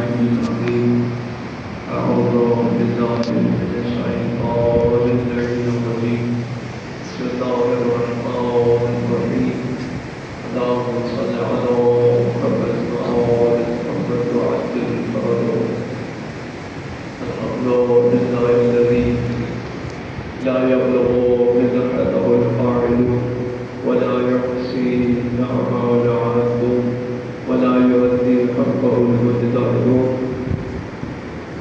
العلي العظيم أعوذ بالله من الشيطان اللعين الرجيم بسم الله الرحمن الرحيم اللهم صل على محمد وآل محمد وعجل فرجهم الحمد لله الذي لا يبلغ مدحته الفاعل ولا يحصي الأعمال عد ولا يؤدي حقه المجتهد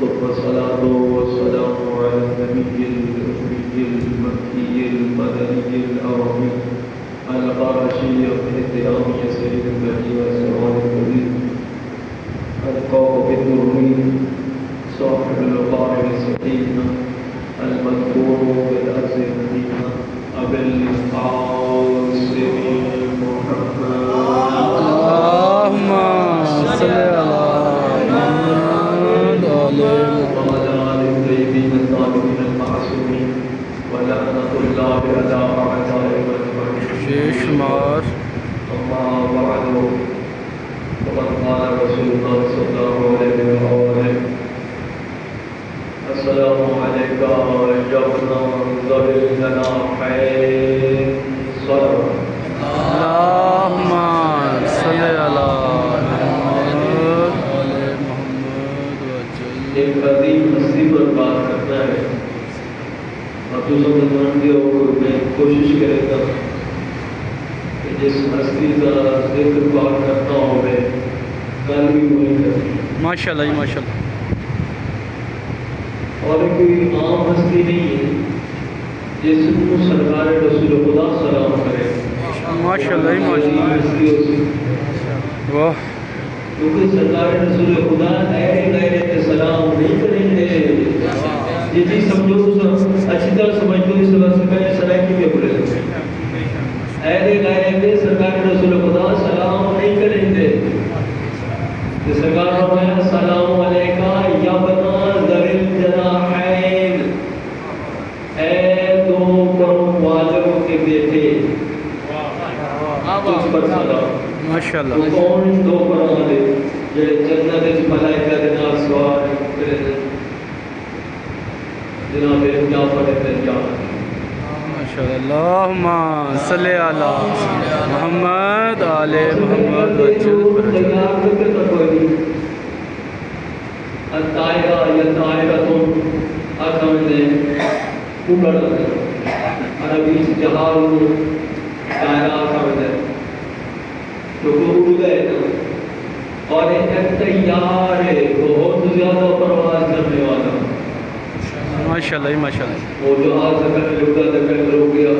ثم الصلاة والسلام على النبي الأمي المكي المدني الأرمي القرشي الإسلامي سيد النبي والسلام الكريم القائد الدرمي صاحب القائد السكينة المذكور بالأرض المدينة أبي القاسم محمد اللهم صل على محمد وعلى آل الطيبين الطاهرين المعصومين ولعنة الله على أعدائهم أجمعين شمار أما بعد فقد قال رسول الله صلى الله عليه وسلم السلام عليك يا ابن ذوي الجناحين صلوات اللهم صل على محمد وعلى محمد وجل ایک قدیم ہستی پر بات کرنا ہے اور تو سمجھان دے اور میں کوشش کرے گا کہ جس ہستی کا ذکر بات کرنا ہو میں کل بھی وہی کرتی ماشاءاللہ جی ماشاءاللہ اور کوئی عام ہستی نہیں ہے جس کو سرکار رسول خدا سلام کرے ماشاءاللہ جی ماشاءاللہ ہستی ہو سی واہ کیونکہ سرکار رسول خدا غیر سلام نہیں کریں گے یہ چیز سمجھو اچھی طرح سمجھ لو اس وقت سے میں سرائکی میں بولے غیر سرکار رسول خدا سلام نہیں کریں گے سرکار فرمایا سلام علیکہ یا بنا ذوی الجناحین اے دو کرم والوں کے بیٹے تجھ پر سلام ماشاءاللہ کون دو کرم والے جڑے جنت وچ ملائکہ دے نال سوار کرے جناب جعفر تیار ماشاءاللہ اللہم صلی علی محمد آل محمد وجل الطائرہ یا طائرتم اکھمنے اڑڑ عربی جہاز طائرہ اکھمنے جو کو اڑ گئے اور ایک تیار ہے بہت زیادہ پرواز کرنے والا ماشاءاللہ جی ماشاءاللہ وہ جہاز اگر لگا دکھر روک گیا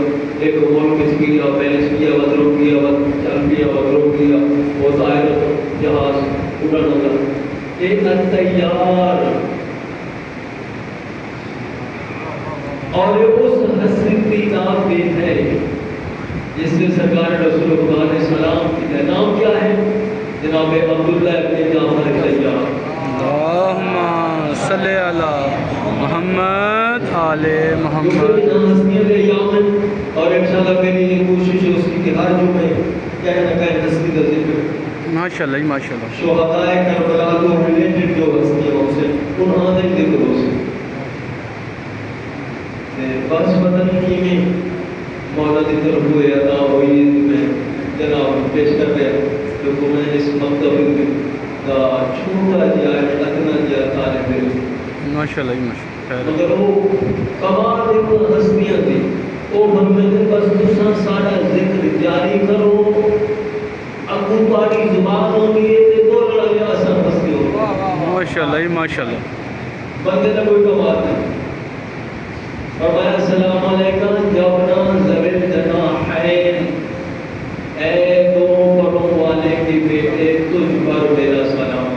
ایک ملک اس کی بیلنس کیا وقت روک گیا وقت چل گیا وقت روک گیا وہ طائر جہاز اڑنا تھا ایک تیار اور اس حسن کی نام بھی ہے جس سے سرکار رسول خدا نے سلام کیا نام کیا ہے جناب عبداللہ ابن جعفر تیار اللہم صلی علی محمد آل محمد ہستیاں دے یامن اور انشاءاللہ میری یہ کوشش ہے اس کی کہ ہر جمعے کہیں نہ کہیں ہستی کا ذکر ماشاءاللہ جی ماشاءاللہ شہدائے کربلا کو ریلیٹڈ جو ہستیاں ہو سے انہاں دے ذکر ہو سے بس پتہ نہیں کی میں مولا دی طرف ہوئے عطا ہوئی میں جناب پیش کر رہا جو کو میں اس مکتب کا چھوٹا جیا ہے اتنا جیا طالب علم ماشاءاللہ جی ماشاءاللہ مگر وہ کمال ایک ہستیاں تھی وہ فرمائے بس تساں سارا ذکر جاری کرو اگوں پاری زبان ہونی ہے تے بولنا بھی آسان ہستی ہو ماشاءاللہ جی ماشاءاللہ بندے نے کوئی کمال نہیں فرمایا السلام علیکم جبنا ذوی الجناحین اے دو پروں والے کے بیٹے تجھ پر میرا سلام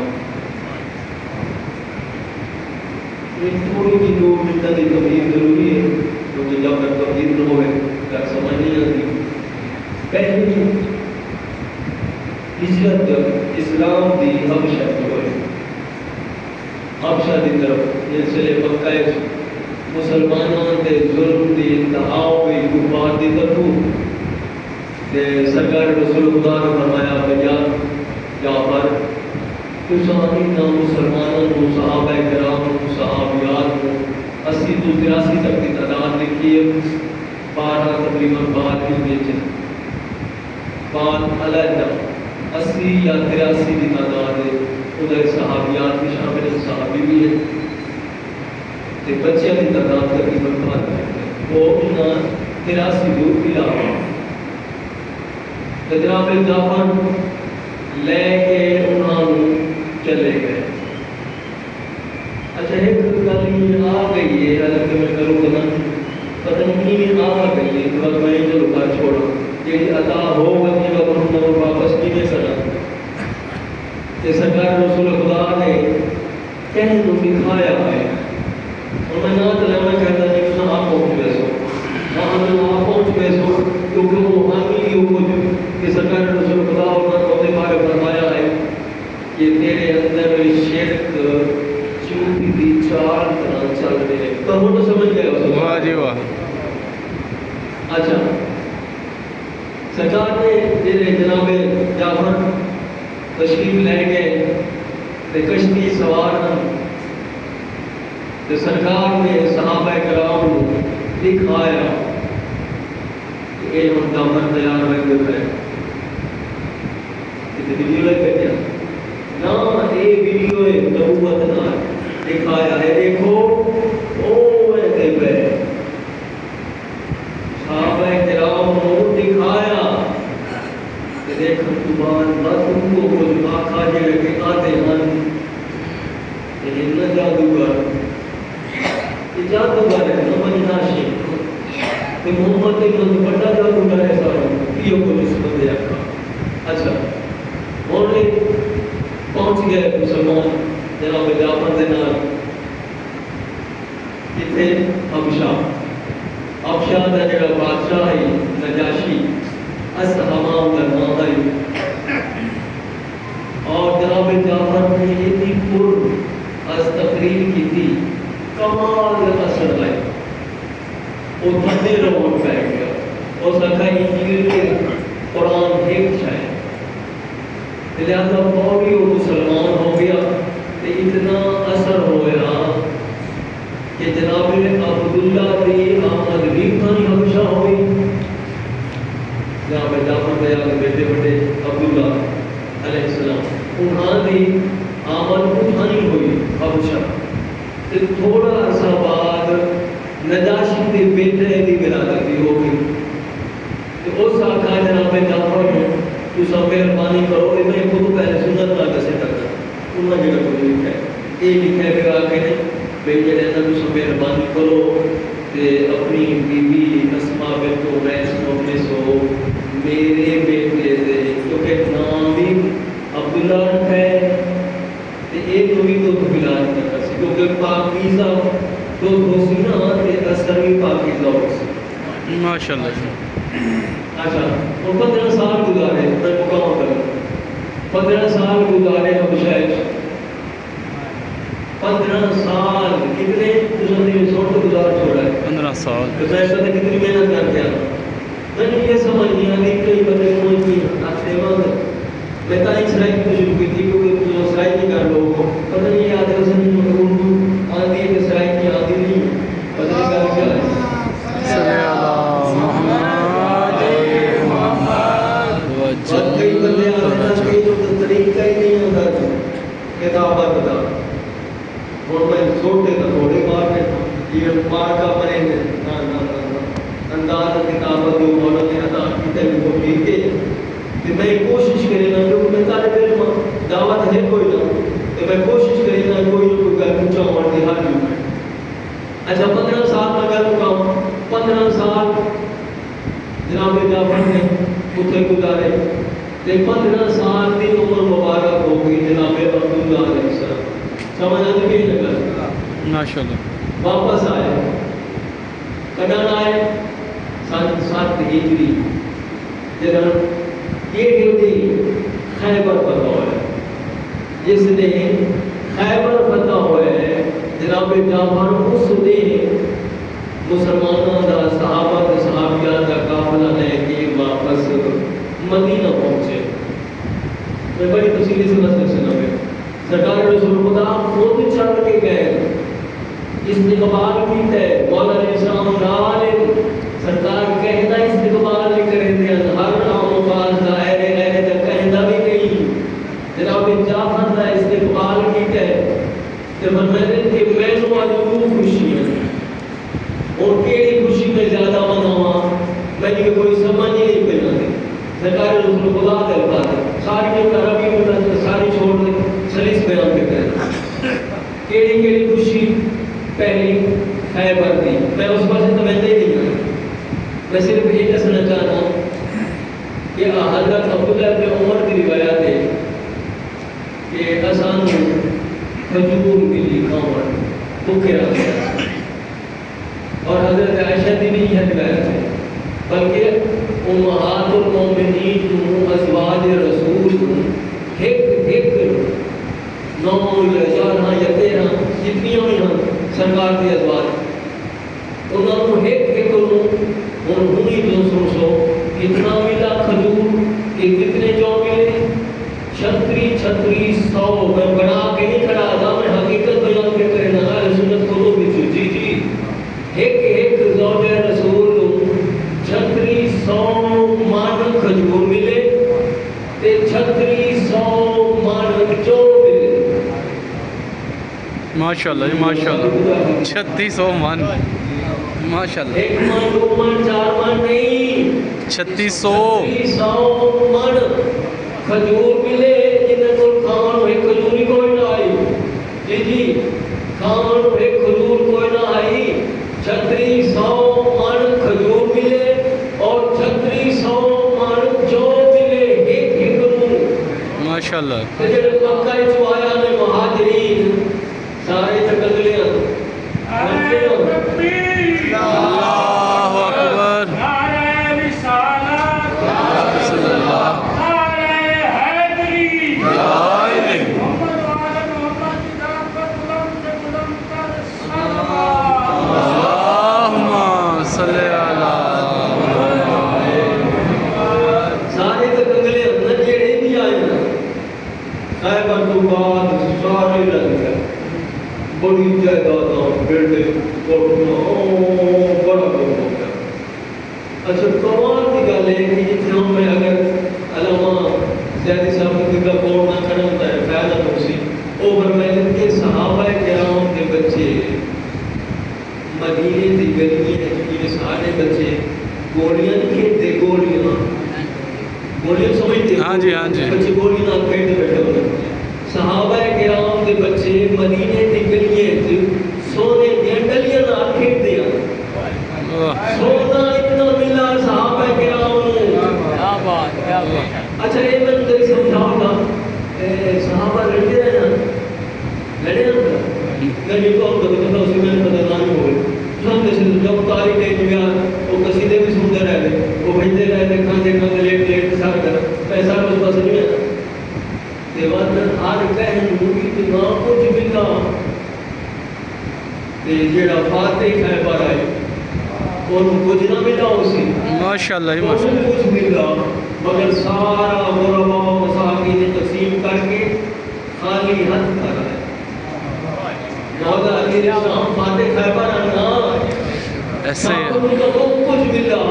یہ تھوڑی کی دو منٹ کی تبدیل ضروری ہے کیونکہ جب تک تبدیل نہ ہوئے تک سمجھ نہیں آتی پہلی ہجرت جب اسلام دی حبشہ کی ہوئی حبشہ دی طرف یہ سلے مکہ مسلمانوں کے ظلم دی انتہا ہوئی کفار دی طرف سرکار رسول خدا نے فرمایا کہ جعفر تسانی نام مسلمانوں کو صحابہ کرام کو صحابیات کو 80 تو 83 تک کی تعداد لکھی ہے 12 تقریباً 12 بیچے بعد علیحدہ 80 یا 83 کی تعداد ہے ادھر صحابیات بھی شامل ہیں صحابی بھی ہے تے بچے کی تعداد تقریباً 12 ہے وہ انہاں 83 دو علاوہ جناب جعفر لے کے انہوں چلے گئے اچھا ایک گل آ گئی ہے حالانکہ میں کروں گا پتہ نہیں کی آ گئی ہے کہ میں جو گھر چھوڑا یہ عطا ہو گئی ہے اور واپس نہیں کرنا کہ سرکار رسول خدا نے کہیں تو دکھایا ہے اور میں نہ چلا میں کہتا نہیں کہ آپ پہنچ گئے سو آپ پہنچ گئے سو کیونکہ وہ حامی ہو کہ سرکار رسول خدا اور نے بارے فرمایا ہے کہ تیرے اندر شرک چوٹی دی 4 طرح چل رہے ہیں تو وہ تو سمجھ گئے واہ جی واہ اچھا سرکار نے جنہیں جناب جعفر تشریف لے گئے تے کشتی سوار تے سرکار نے صحابہ کرام کو دکھایا کہ یہ ہم دامن تیار رکھ ہے ویڈیو لگ گیا نا یہ ویڈیو ہے نبوت نہ دکھایا ہے دیکھو او ایسے پہ صحابہ کرام کو دکھایا کہ دیکھو تمہار نہ تم کو کچھ آخا جی رکھے آتے ہیں لیکن نہ جادوگر یہ جادوگر ہے نہ مناشی کہ محمد ابن بڑا جادوگر ہے سارا پیو کو نسبت دیا اچھا اور پہنچ گئے مسلمان جناب جعفر کے نال کتنے ابشا کا جڑا بادشاہ ہے نجاشی اصحمام کا نام ہے اور جناب جعفر نے اتنی پر از تقریر کی تھی کمال اثر آئے وہ تھنے روان پہ گیا اس کا انجیل کے قرآن ایک چھائے لہذا بہت وہ مسلمان ہو گیا کہ اتنا اثر ہوا کہ جناب عبداللہ کی آمد بھی کھانی ہمیشہ ہوئی جہاں پہ جعفر کے بیٹے بڑے عبداللہ علیہ السلام انہاں دی آمد کو کھانی ہوئی ہمیشہ کہ تھوڑا عرصہ بعد نجاشی کے بیٹے کی ولادت بھی ہو گئی کہ اس آقا جناب جعفر نے تو سب مہربانی کرو کہ میں خود پہلے سنت نہ کسے کرنا انہوں نے جگہ کوئی لکھا ہے یہ لکھا ہے کہ آقا نے بھئی جڑے نا تو سب مہربانی کرو کہ اپنی بیوی اسماء بنت عمیس مخلص ہو میرے بیٹے سے کیونکہ نام بھی عبداللہ رکھا ہے کہ ایک تو بھی تو بلاد نہ کر سی کیونکہ پاکیزہ تو دوسری نا کہ اثر بھی پاکیزہ ہو سی ماشاءاللہ اچھا وہ 15 سال گزارے میں مقام کروں 15 سال گزارے ہم شاید 15 سال کتنے تجھے سوٹ گزار چھوڑا ہے 15 سال تو میں پتہ کتنی محنت کر کے آنا میں نے یہ سمجھ نہیں آتی کئی بندے کوئی کی آتے وقت میں تا ایک سرائی کی شروع کی تھی کیونکہ جو سرائی کی کر لوگوں کو پتہ نہیں یہ آتے اسے نہیں مطلب آدھی ہے کہ سرائی کی آدھی نہیں پتہ نہیں کر کیا ہے صلی اللہ محمد اور کئی بندے آتے ہیں کہ جو طریقہ ہی نہیں ہوتا تھا کتابت تھا اور میں چھوٹے تھا تھوڑے بار میں یہ مار کا پڑے ہیں انداز کتابت جو مولا نے عطا کی تھی وہ ٹھیک ہے کہ میں کوشش کرے نا جو میں طالب علم دعوت ہے کوئی نہ کہ میں کوشش کرے نا کوئی گل پوچھا اور دی حال جو اچھا 15 سال میں گل کام 15 سال جناب جعفر نے اتنے گزارے تے 15 سال کی عمر مبارک ہو گئی جناب عبداللہ علیہ السلام سمجھ آتے کہ نہیں لگا ماشاءاللہ واپس آئے کدن آئے سن 7 ہجری جنہاں یہ ڈیوٹی خیبر فتح ہوا ہے جس نے خیبر فتح ہوا ہے جناب جعفر اس دن مسلمانوں کا صحابہ کے صحابیات کا قافلہ لے کے واپس مدینہ پہنچے میں بڑی تفصیلی سے مسئلہ سنا ہے سرکار رسول خدا خود چڑھ کے گئے استقبال کیتا ہے مولا علیہ السلام نال سرکار کہنا استقبال نہیں کریں دے ہر عام و خاص دائرے گئے تے کہنا بھی نہیں جناب جعفر دا استقبال کیتا ہے تے فرماتے کہ مینوں اج خوشی ہے اور کیڑی خوشی میں زیادہ مناواں میں کوئی سمجھ ہی نہیں پہ آتی سرکار رسول خدا دے الفاظ ساری جو عربی میں ساری چھوڑ دے سلیس بیان کے کہنا کیڑی کیڑی خوشی پہلی خیبر دی میں اس پاس توجہ ہی نہیں کرتا میں صرف یہ کہنا چاہتا ہوں کہ حضرت عبداللہ بن عمر کی روایت ہے کہ آسان کھجور ملی کھاون بھوکے رہ گیا اور حضرت عائشہ دی بھی یہ روایت ہے بلکہ امہات المومنین ازواج رسول ایک نو یا 11 یا 13 جتنی ہوئی ہیں سرکار کی ازواج انہوں نے ایک انہوں نے سو کتنا ملا کھجور کہ کتنے جو ملے 36 100 میں بنا کے نہیں کھڑا تھا میں حقیقت بیان کے کرنا اہل سنت کو بھی جی ایک زوج رسول 36 100 مان کھجور ملے تے 36 100 مان جو ملے ماشاءاللہ جی ماشاءاللہ 3600 من ماشاءاللہ ایک مان دو مان چار مان نہیں 3600 من کھجور ملے جنہیں کو کھان ہوئے کھجوری کوئی نہ آئی جی کھان ہوئے کھجور کوئی نہ آئی 3600 من کھجور ملے اور 3600 من جو ملے ایک ماشاءاللہ جڑے مکہ چ آیا نے مہاجرین سارے تکلیاں اللہ اکبر بڑی جائیداد بلڈنگ بڑا کام ہو گیا اچھا کمال کی گل ہے کہ جتنا میں اگر علامہ زیادی صاحب کی قبلہ کوڑ نہ کھڑا ہوتا ہے فیضہ توسی وہ فرمائے کہ صحابہ کرام کے بچے مدینے کی گلیاں جنہیں سارے بچے گولیاں نہیں کھیلتے گولیاں سمجھتے ہاں جی بچے گولیاں نہ کھیلتے بیٹھے ہوتے صحابہ کرام کے بچے مدینے کی گلیاں سونے دیا گلیاں نہ کھیلتے ہیں سونا اتنا ملا صحابہ کرام اچھا یہ میں تجھے سمجھاؤں گا صحابہ لڑتے رہے نا لڑے نا میں یہ تو پتہ اسی میں پتہ نہیں ہوئے جب تاریخ نہیں گیا وہ قصیدے بھی سنتے رہتے وہ بھجتے رہتے کھانے لیٹ سارا کر پیسہ کچھ پسند نہیں ہے دیوان ہر کہن اتنا کچھ ملا جیڑا فاتح خیبر آئی اور کچھ نہ ملا اسی ماشاءاللہ ہی ماشاءاللہ کچھ ملا مگر سارا غربا و مساکین تقسیم کر کے خالی ہاتھ کر آئے مولا علیہ السلام فاتح خیبر آنا ایسے کچھ ملا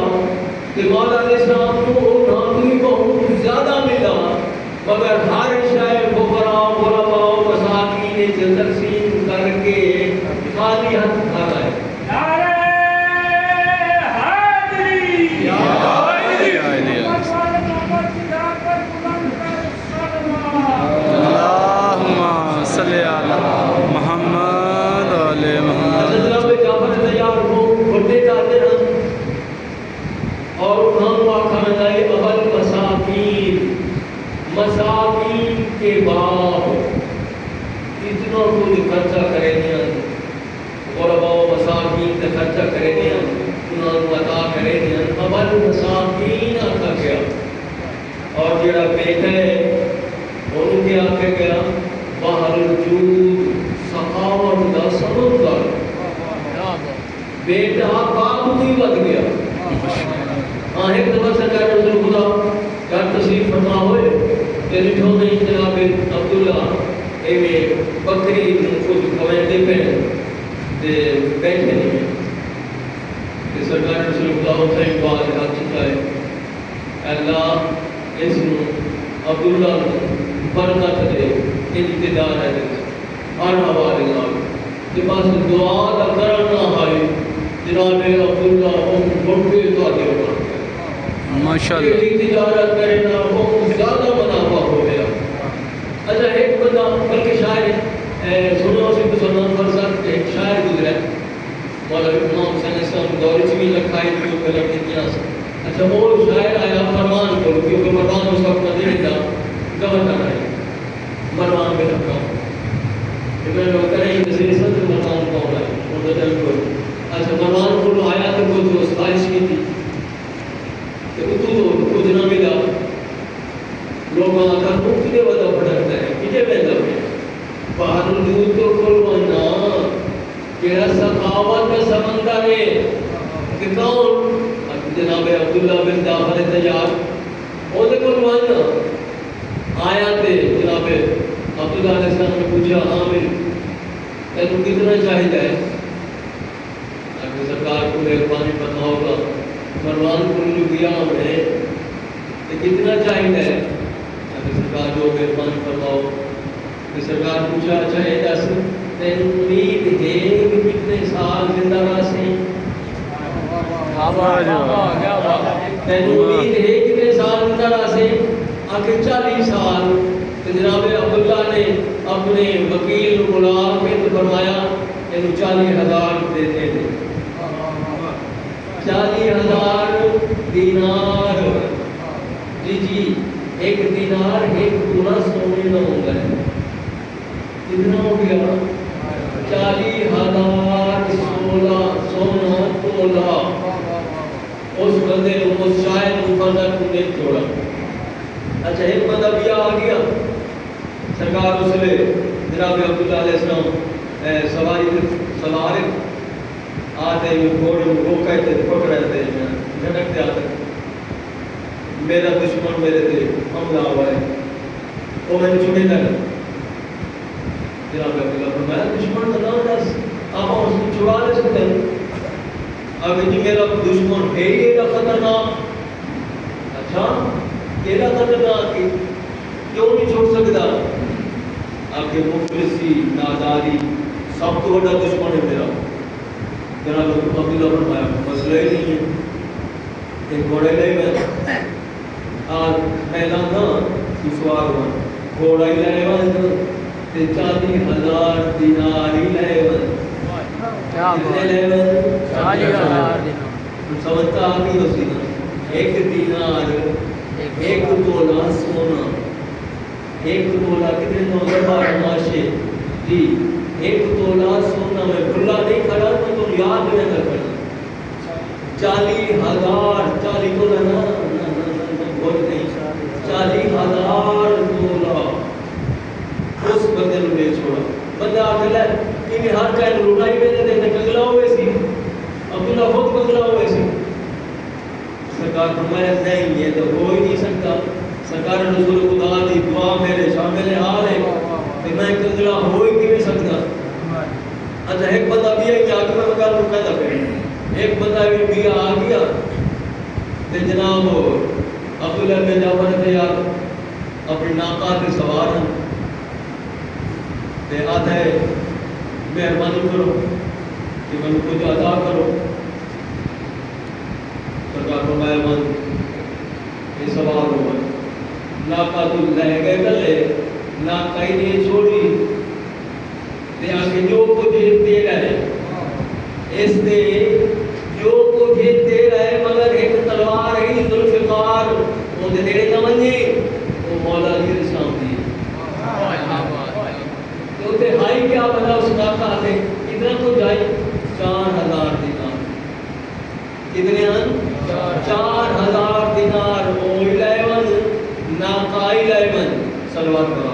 کہ مولا علیہ السلام کو نامی بہت زیادہ ملا مگر ہر شاعر فقراء غرباء و مساکین سے تقسیم کر کے خالی ہاتھ کھا رہا ہے اللہم صلی علی محمد علیہ محمد حضرت جعفر تیار ہو بڑے جاتے ہیں اور انہوں نے آخر لائے اول مساکین کے باپ اتنا کچھ خرچہ کرے دیا غرباء و مساکین سے خرچہ کرے دیا انہوں نے عطا کرے دیا اول مساکین آتا گیا اور جڑا بیٹا ہے انہوں نے آکے گیا بحر الجود سخاوت دا سمندر بیٹا باپ بھی بد گیا ایک دفعہ سرکار رسول خدا کر تصریف فرما ہوئے کہ لٹھو نہیں جناب عبداللہ ایویں بکری کچھ کھوائیں پہ بیٹھے نہیں ہیں کہ سرکار رسول اللہ سے بات ہاتھ چکائے اللہ اس عبداللہ برکت دے انتدار ہے ہر حوالے نال کہ بس دعا دا کرنا ہے جناب عبداللہ بڑھ کے دعا دے ماشاءاللہ تجارت کرنا بہت زیادہ منافع ہو گیا. اچھا ایک بندہ بلکہ شاعر سنو سے مسلمان فرزند ایک شاعر گزرا مولانا امام حسین اسلام دور میں لکھائی جو قلم نے کیا. اچھا وہ شاعر آیا مروان کو کیونکہ مروان اس وقت مدینے کا گورنر ہے. مروان میں رکھا میں لوگ کریں جیسے صدر مروان کون ہے وہ بدل کو. اچھا مروان کو آیا تو وہ جو سفارش کی تھی تو کچھ نہ ملا لوگ آکر مختلف وضع پڑھتا ہے کجھے بیندہ ہے باہر الجود تو کھلوانا کیڑا سخاوت کا سمندر ہے کہ کون جناب عبداللہ بن جعفر تیار وہ دے کھلوانا آیا تھے جناب عبداللہ علیہ السلام نے پوچھا عامر تینوں کتنا چاہیے ہے اگر سرکار کو مہربانی پتہ ہوگا مروان کو جو قیام ہے کہ کتنا چاہیے ہے اگر سرکار جو مہربانی فرماؤ کہ سرکار پوچھا اچھا ہے دس تین امید ہے کہ کتنے سال زندہ رہ سے تین امید ہے کتنے سال زندہ رہ سے آخر 40 سال. تو جناب عبداللہ نے اپنے وکیل بلا کے فرمایا انہوں 40,000 دیتے تھے 40,000 دینار. جی ایک دینار ایک تولہ سونے کا ہوگا ہے کتنا ہو گیا 40,000 سونا تولہ. اس بندے اس شاید مفردہ کو نہیں چھوڑا. اچھا ایک بندہ بھی آ گیا سرکار اس لئے جناب عبداللہ علیہ السلام سواری آتے ہیں گھوڑے وہ کہتے ہیں پکڑ رہتے ہیں جھٹکتے آتے ہیں میرا دشمن میرے دے حملہ ہوا ہے وہ میں نے چھوڑے لگا جناب عبداللہ فرمایا دشمن کا نام دس آپ اس کو چھڑا لے سکتے ہیں. اگر جی میرا دشمن ہے ہی ایک خطرناک اچھا ایک خطرناک کیوں نہیں چھوڑ سکتا آپ کے مفلسی ناداری سب تو بڑا دشمن ہے میرا. جناب عبداللہ فرمایا مسئلہ ہی نہیں ہے ایک گھوڑے لے میں آج میدان تھا سوار ہوا گھوڑا ہی لے میں 40,000 دینار ہی لے میں کتنے لے میں 40,000 سمجھتا آگی ہو سی ایک دینار ایک تولہ سونا ایک تولہ کتنے 9,000 معاشے جی ایک تولہ سونا میں بھلا نہیں کھڑا میں تو یاد میں نہ کرنا 40,000 40 تولہ نا بہت نہیں 40,000 تولہ اس بندے نے لے چھوڑا. بندہ آگے لے انہیں ہر کہیں روڑائی میں دیتے کنگلا ہوئے سی عبداللہ خود کنگلا ہوئے سی. سرکار فرمایا نہیں یہ تو ہو ہی نہیں سکتا. سرکار رسول خدا دی دعا میرے شامل حال ہے کہ میں کنگلا ہو ہی نہیں سکتا. اچھا ایک بندہ بھی ہے کہ آگے میں مگر رکھا تھا پھر ایک بندہ بھی آ گیا کہ جناب عبداللہ بن جعفر تیار اپنی ناقہ کے سوار ہیں تے آتا ہے مہربانی کرو کہ میں کچھ عطا کرو. سرکار فرمایا من یہ سوال ہوا ناقہ تو لے گئے گلے ناقہ ہی نہیں چھوڑی تے آگے جو کچھ دے رہے اس دے جو کچھ دے رہے مگر ایک تلوار ہی ذوالفقار وہ دے دے نمانی وہ مولا علی السلام دی تو تے ہائی کیا بنا اس ناقہ سے اتنا تو جائی 4,000 دینار کتنے ہیں 4,000 دینار او 11 ناقہ 11 صلوات کرو